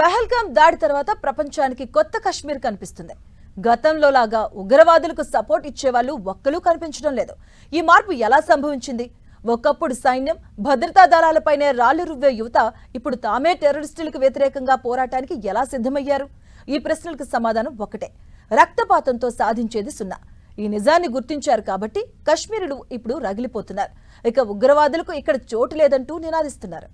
పహల్గామ్ దాడి తర్వాత ప్రపంచానికి కొత్త కశ్మీర్ కనిపిస్తుంది. గతంలో లాగా ఉగ్రవాదులకు సపోర్ట్ ఇచ్చేవాళ్ళు ఒక్కలూ కనిపించడం లేదు. ఈ మార్పు ఎలా సంభవించింది? ఒకప్పుడు సైన్యం, భద్రతా దళాలపైనే రాళ్లు రువ్వే యువత ఇప్పుడు తామే టెర్రరిస్టులకు వ్యతిరేకంగా పోరాటానికి ఎలా సిద్ధమయ్యారు? ఈ ప్రశ్నలకు సమాధానం ఒకటే: రక్తపాతంతో సాధించేది సున్నా. ఈ నిజాన్ని గుర్తించారు కాబట్టి కశ్మీరులు ఇప్పుడు రగిలిపోతున్నారు. ఇక ఉగ్రవాదులకు ఇక్కడ చోటు లేదంటూ నినాదిస్తున్నారు.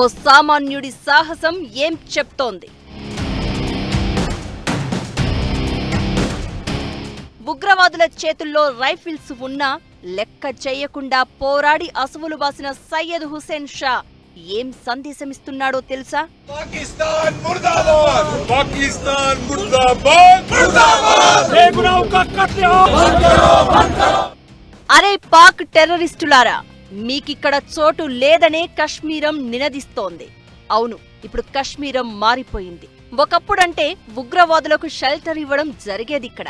ఓ సామాన్యుడి సాహసం ఏం చెప్తోంది? ఉగ్రవాదుల చేతుల్లో రైఫిల్స్ ఉన్నా లెక్క చేయకుండా పోరాడి అసువులు బాసిన సయ్యద్ హుసేన్ షా ఏం సందేశమిస్తున్నాడో తెలుసా? పాకిస్తాన్ ముర్దాబాద్! పాకిస్తాన్ ముర్దాబాద్! ముర్దాబాద్! బేగునాహ్ కా కత్లేఆమ్ బంద్ కరో! అరే పాక్ టెర్రరిస్టులారా, మీకిక్కడ చోటు లేదనే కశ్మీరం నినదిస్తోంది. అవును, ఇప్పుడు కశ్మీరం మారిపోయింది. ఒకప్పుడంటే ఉగ్రవాదులకు షెల్టర్ ఇవ్వడం జరిగేదిక్కడ.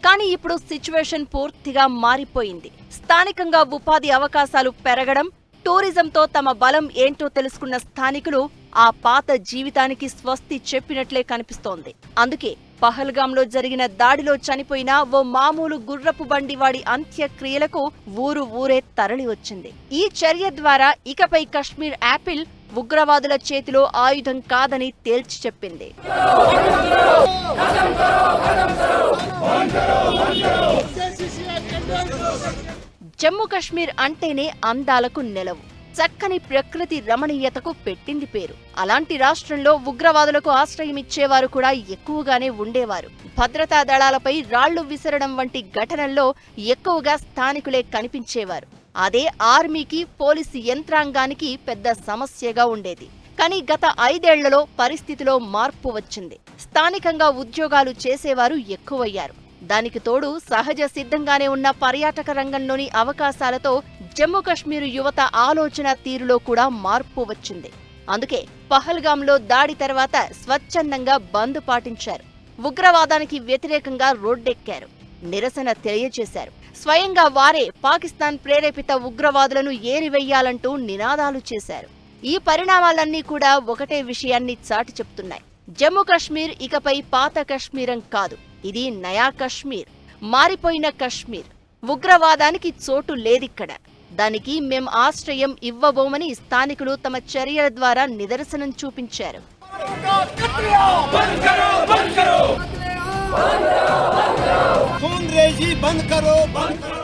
కానీ ఇప్పుడు సిచ్యువేషన్ పూర్తిగా మారిపోయింది. స్థానికంగా ఉపాధి అవకాశాలు పెరగడం, టూరిజంతో తమ బలం ఏంటో తెలుసుకున్న స్థానికులు ఆ పాత జీవితానికి స్వస్తి చెప్పినట్లే కనిపిస్తోంది. అందుకే పహల్గాంలో జరిగిన దాడిలో చనిపోయిన ఓ మామూలు గుర్రపు బండివాడి అంత్యక్రియలకు ఊరే తరలి వచ్చింది. ఈ చర్య ద్వారా ఇకపై కశ్మీర్ యాపిల్ ఉగ్రవాదుల చేతిలో ఆయుధం కాదని తేల్చి చెప్పింది. జమ్మూ కశ్మీర్ అంటేనే అందాలకు నెలవు, చక్కని ప్రకృతి రమణీయతకు పెట్టింది పేరు. అలాంటి రాష్ట్రంలో ఉగ్రవాదులకు ఆశ్రయమిచ్చేవారు కూడా ఎక్కువగానే ఉండేవారు. భద్రతా దళాలపై రాళ్లు విసరడం వంటి ఘటనల్లో ఎక్కువగా స్థానికులే కనిపించేవారు. అదే ఆర్మీకి, పోలీసు యంత్రాంగానికి పెద్ద సమస్యగా ఉండేది. కానీ గత 5 ఏళ్లలో పరిస్థితిలో మార్పు వచ్చింది. స్థానికంగా ఉద్యోగాలు చేసేవారు ఎక్కువయ్యారు. దానికి తోడు సహజ సిద్ధంగానే ఉన్న పర్యాటక రంగంలోని అవకాశాలతో జమ్మూ కశ్మీర్ యువత ఆలోచన తీరులో కూడా మార్పు వచ్చింది. అందుకే పహల్గాంలో దాడి తర్వాత స్వచ్ఛందంగా బంద్ పాటించారు. ఉగ్రవాదానికి వ్యతిరేకంగా రోడ్డెక్కారు, నిరసన తెలియజేశారు. స్వయంగా వారే పాకిస్తాన్ ప్రేరేపిత ఉగ్రవాదులను ఏరివెయ్యాలంటూ నినాదాలు చేశారు. ఈ పరిణామాలన్నీ కూడా ఒకటే విషయాన్ని చాటి చెప్తున్నాయి: జమ్మూ కశ్మీర్ ఇకపై పాత కశ్మీరం కాదు, ఇది నయా కశ్మీర్, మారిపోయిన కశ్మీర్. ఉగ్రవాదానికి చోటు లేదిక్కడ. దానికి మేం ఆశ్రయం ఇవ్వబోమని స్థానికులు తమ చర్యల ద్వారా నిదర్శనం చూపించారు. खून रेजी बंद करो, बंद करो।